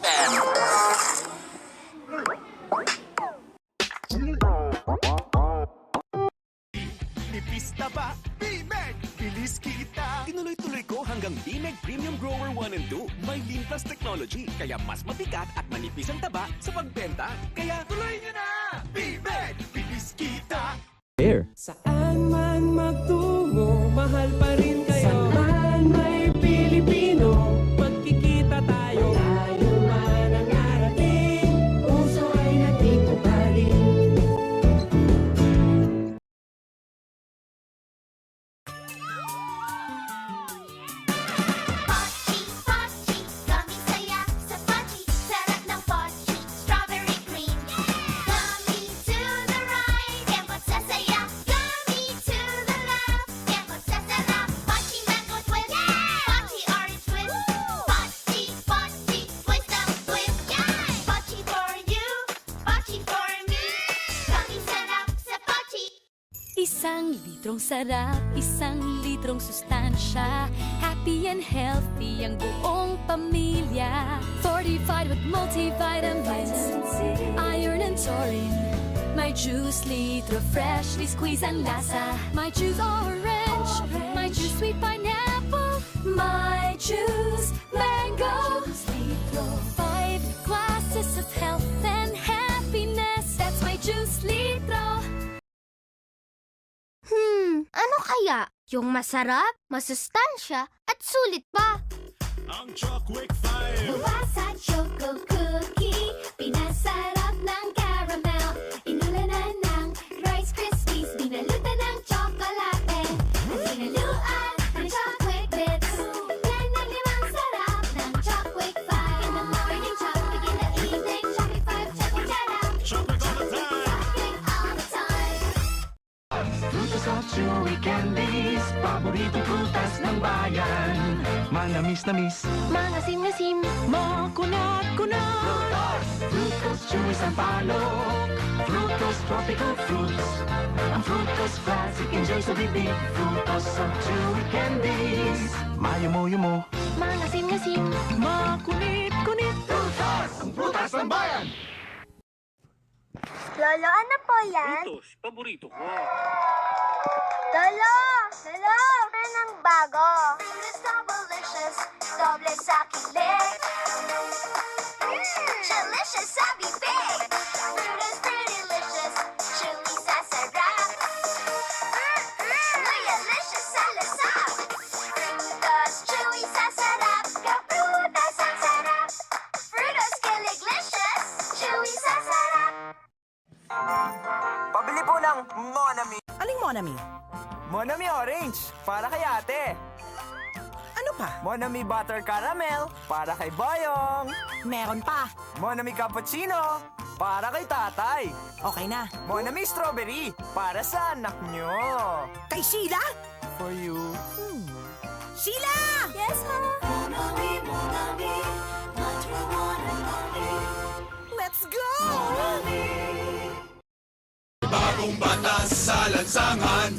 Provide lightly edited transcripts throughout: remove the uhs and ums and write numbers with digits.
system. Nipis na ba? B-Meg! Bilis kita! Tinuloy-tuloy ko hanggang B-Meg Premium Grower 1 and 2. May Lean Plus technology, kaya mas mabigat at manipis ang taba sa pagbenta. Kaya tuloy nyo na! B-Meg! Bilis kita! Saan man magtungo, mahal pa rin kayo. Saan may Pilipino, magkikita tayo. Tayo man ang narating, puso ay nagtituparin. Pochi, Pochi, gummy saya sa Pochi. Sarap ng Pochi, strawberry cream. Gummy to the right, kembot sa saya. Gummy to the left, kembot sa sarap. Pochi mango twist, Pochi orange twist. Pochi, Pochi, twist ang twist. Pochi for you, Pochi for me. Gummy sarap sa Pochi. Isang litrong sarap, isang litrong sustansya. Happy and healthy ang buong pamilya. Fortified with multivitamins, iron and taurine. My juice litro, freshly squeezed ang lasa. My juice orange, my juice sweet pineapple. My juice mango. 5 glasses of health and happiness. That's my juice litro. Ano kaya? Yung masarap, masustansya, at sulit pa. Ang Choc-Wick 5! Gawa sa choco cookie, pinasarap ng caramel. Inulanan ng Rice Krispies, binalutan ng tsokolate. At sinaluan ng Choc-Wick bits. Yan ang limang sarap ng Choc-Wick 5. In the morning, Choc-Wick, in the evening, Choc-Wick 5, Choc-Wick sarap. Choc-Wick all the time! Choc-Wick all the time. Frutos of chewy candies, paboritong prutas ng bayan. Manamis-namis, Mangasim-ngasim, makunat-kunat. Frutos chewy sampalok, Frutos tropical fruits. Ang Frutos classic, enjoy sa bibig. Frutos of chewy candies. Mayumo-yumo, mangasim-ngasim. makunit-kunit. Frutos, ang prutas ng bayan. Lolo, ano po yan? Frutos, paborito ko. Lolo! Lolo! Anong bago? Frutos Doublelicious, doble sa kilig. Delicious sa bibig. Frutos Prettylicious, chewy sa sarap. Delicious sa lasap. Frutos chewy sa sarap, kaprutas ang sarap. Frutos Kiliglicious, chewy sa sarap. Pabili po ng Monami. Aling Monami? Monami Orange, para kay ate. Ano pa? Monami Butter Caramel, para kay Boyong. Meron pa. Monami Cappuccino, para kay tatay. Okay na. Monami Strawberry, para sa anak nyo. Kay Sheila? For you. Sheila! Yes, ma? Let's go! Bagong batas sa lansangan.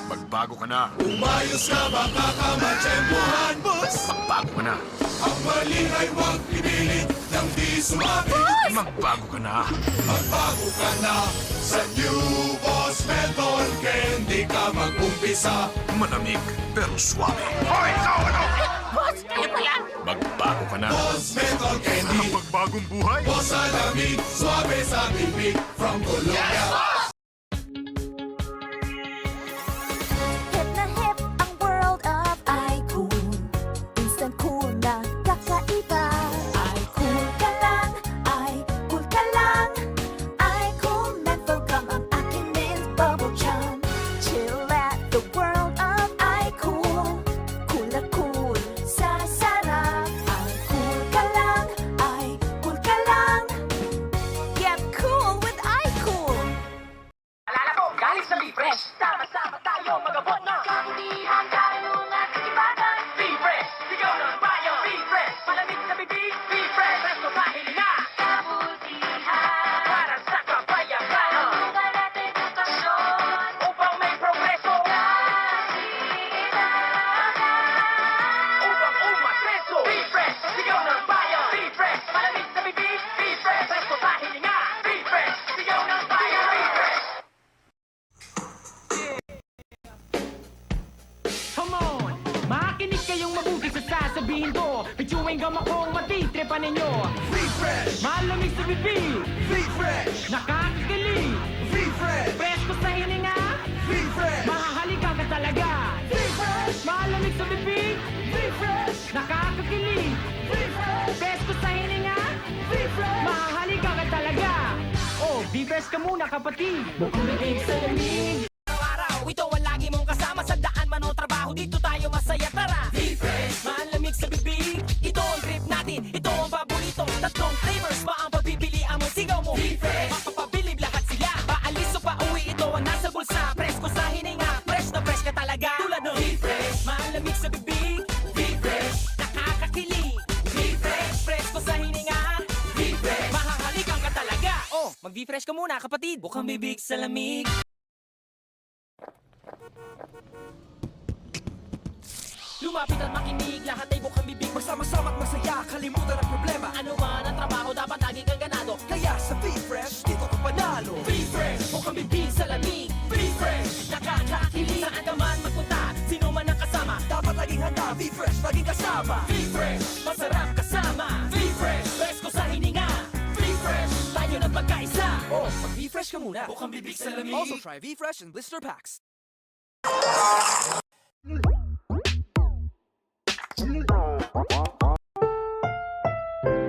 Magbago ka na. Umayos ka baka ka matsyempohan. Magbago ka na. Ang mali ay huwag ipilit nang di sumabi. Magbago ka na. Magbago ka na sa New Boss Menthol. Candy ka mag-umpisa. Malamig pero suave. Hoy, ikaw ano? Boss, ano ba yan? Magbago ka na. Boss Menthol Candy. Ang pagbagong buhay. Boss sa lamig, suabe sa bibig. From Colombia. Hip na hip ang world of iCool. Instant cool na kakaiba. iCool ka lang, iCool ka lang. iCool menthol gum ang aking mint bubble chum. Chill at the world of iCool. Cool na cool sa sarap. iCool ka lang, iCool ka lang. Get cool with iCool. Malamig sa bibig, refresh. Presko sa hininga, refresh. Sigaw ng bayan, refresh. Come on! Makinig kayong mabuti sa sasabihin ko. Pichuwing gam akong matitripan ninyo. Refresh! Malamig sa bibig, Refresh! nakakakilig. Refresh! Presko sa hininga, Refresh! mahahalika ka talaga. Refresh! Malamig sa bibig, Refresh! nakakakilig. Refresh! Presko sa hininga, Refresh! mahahalika ka talaga. Oh, be-fresh ka muna kapatid. Bukong bibig sa lamig. Araw-araw, ito ang lagi mong kasama sa daan man o trabaho. Dito tayo masaya, tara! Refresh! Malamig sa bibig, ito ang trip natin. Ito ang paborito, tatlong flavors ba ang pagpipilian mo? Sigaw mo! Refresh! Mapapabilib lahat sila. Paalis o pauwi, ito ang nasa bulsa. Presko sa hininga, fresh na fresh ka talaga. Tulad ng refresh! Malamig sa bibig, refresh! Nakakakilig, refresh! Presko sa hininga, refresh! Mahahalikan ka talaga. Oh, mag-refresh ka muna kapatid. Bukang bibig sa lamig. Lumapit at makinig, lahat ay bukang bibig. Magsama-sama at masaya, kalimutan ang problema. Ano man ang trabaho, dapat lagi kang ganado. Kaya sa Refresh, dito ka panalo. Refresh, bukang bibig sa lamig. Refresh, nakakakilig. Saan ka man magpunta, sino man ang kasama. Dapat laging handa, Refresh, laging kasama. Refresh, masarap kasama. Refresh, presko sa hininga. Refresh, tayo na magkaisa. Oh, mag-refresh ka muna. Bukang bibig sa lamig. Also try Refresh and blister packs.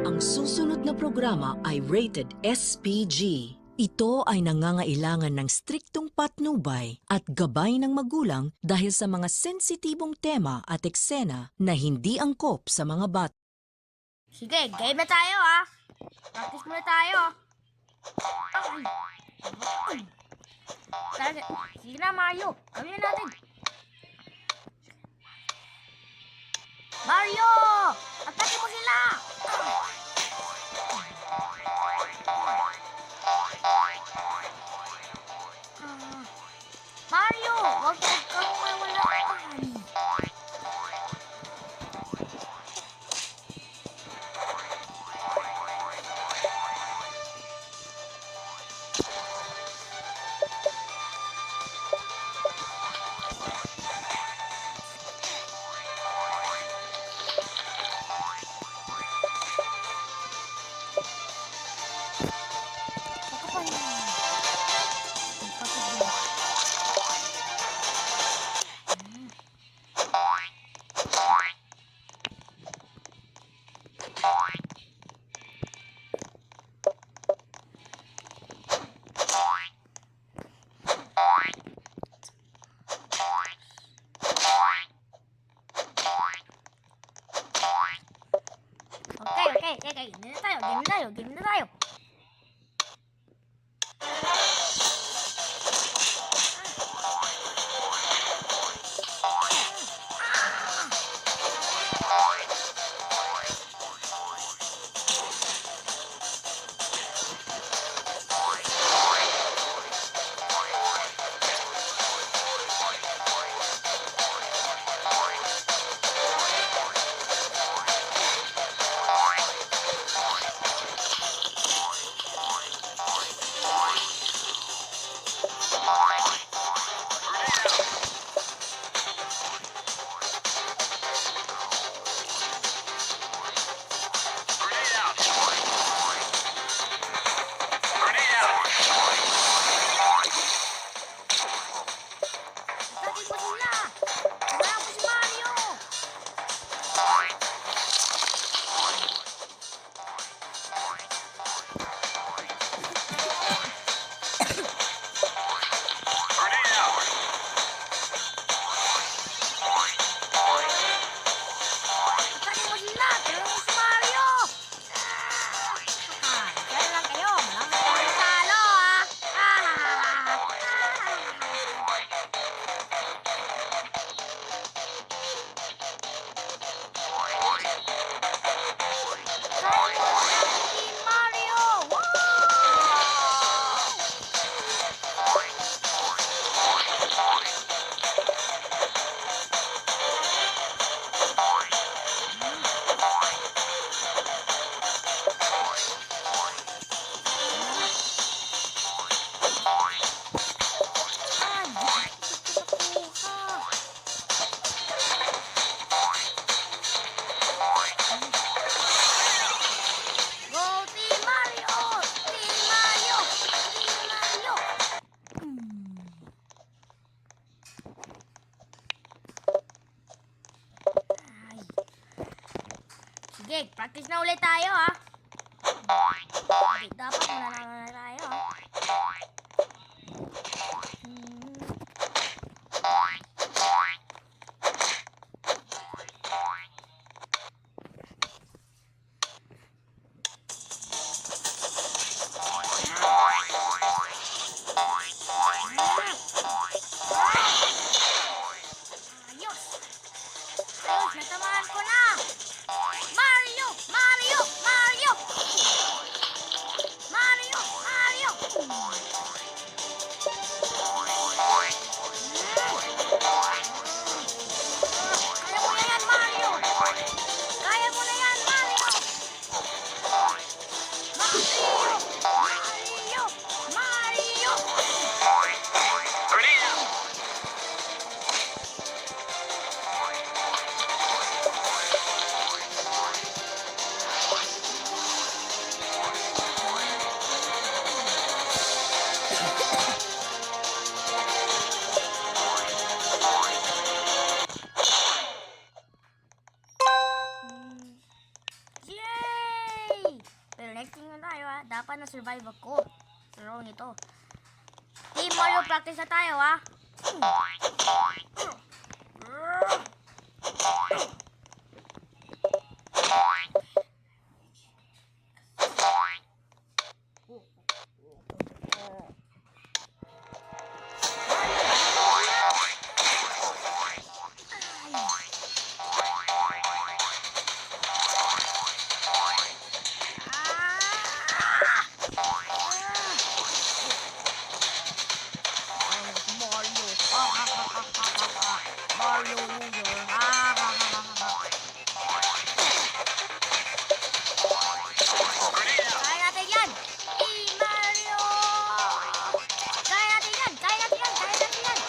Ang susunod na programa ay rated SPG. Ito ay nangangailangan ng striktong patnubay at gabay ng magulang dahil sa mga sensitibong tema at eksena na hindi angkop sa mga bata. Sige, game na tayo ah. Practice muna tayo. Ay. Sige na, Mario. Gawin na natin. Mario! Atake mo sila! Mario! Huwag kang mawalaan. Okay, game na tayo. Practice na ulit tayo, ha? Dapat mananang na tayo, ha? Ayos! Ayos, natamaan ko na! Mario! Mario! Mario! Mario! Mario! Kaya mo na yan, Mario! Kaya mo na yan, Mario! Mario! Mario! Mario! Yay! Pero next thing na tayo, ha? Dapat na-survive ako sa round ito. Team Mario, practice na tayo, ha? Mario loser. Kaya natin yan! Team Mario! Kaya natin yan! Kaya natin yan! Kaya natin yan!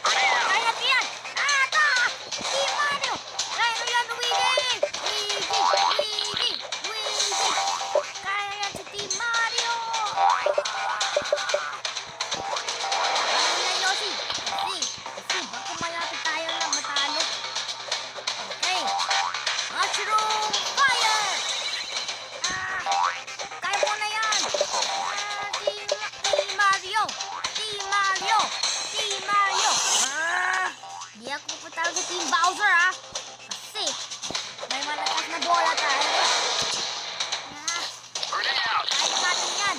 Kaya natin yan! Ata! Team Mario! Kaya nyo yan, Luigi! Luigi! Luigi! Luigi! Kaya yan si Team Mario! Ano yan, Yoshi? Kasi baka malapit tayo na matalo. Okay. Mushroom fire! Kaya mo na yan! Team Mario! Team Mario! Team Mario! Di ako pupunta sa Team Bowser, ha? Kasi may malakas na bola tayo. Kaya natin yan!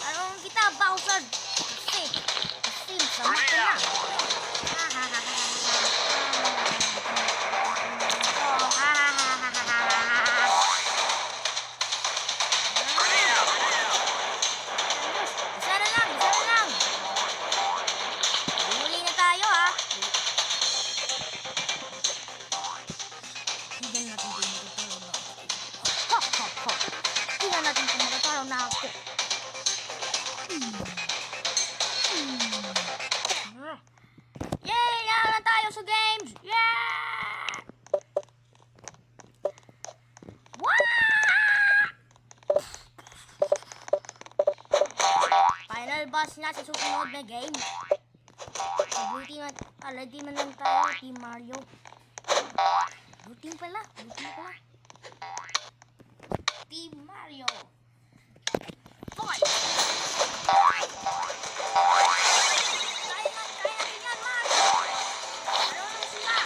Tarong kita, Bowser! Kasi sama ka na. Isa na lang, isa na lang. Huli na tayo, ha? Tignan natin kung magkakaroon na ako. Tignan natin kung magkakaroon na ako. Yay! Laro na tayo sa games! Yeah! Wow! Final boss na sa susunod na game. Buti na, already man lang tayo, Team Mario. Buti pala, buti pala. Team Mario. Fight! Kaya natin yan, Mario! Ano na sila?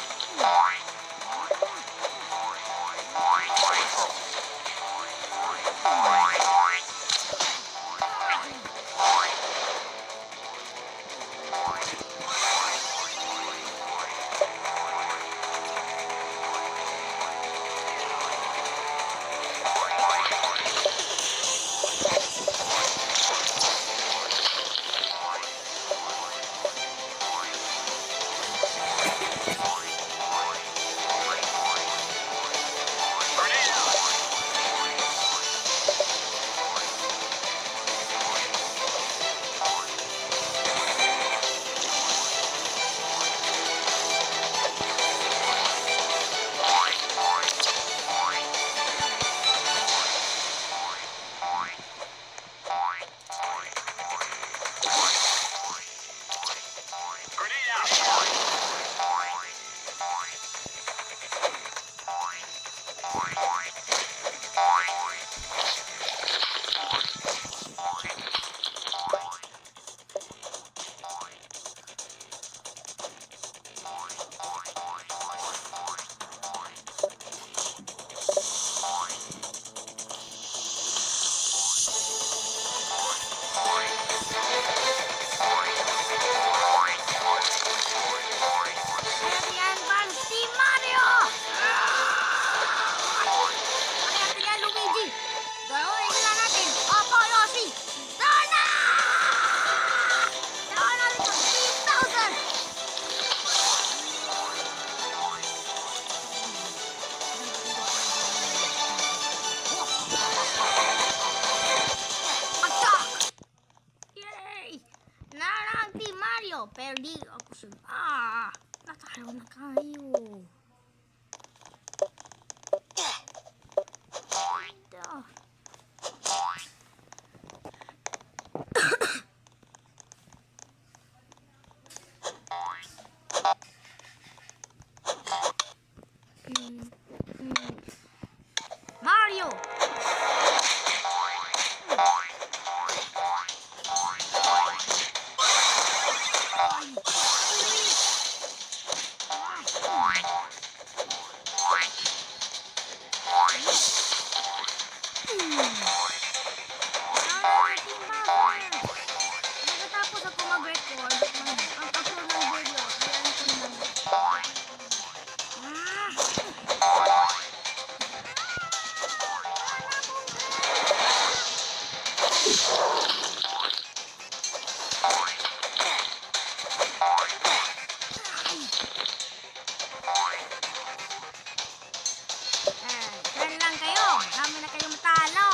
Araw na kayo. Ito. Mario! Pagkatapos ako mag-record, mag-upload ng video, kailangan ko naman. Dyan lang kayo. Dami na kayong matalo.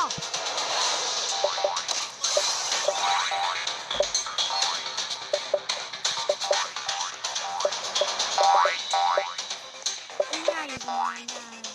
Ay, gumana.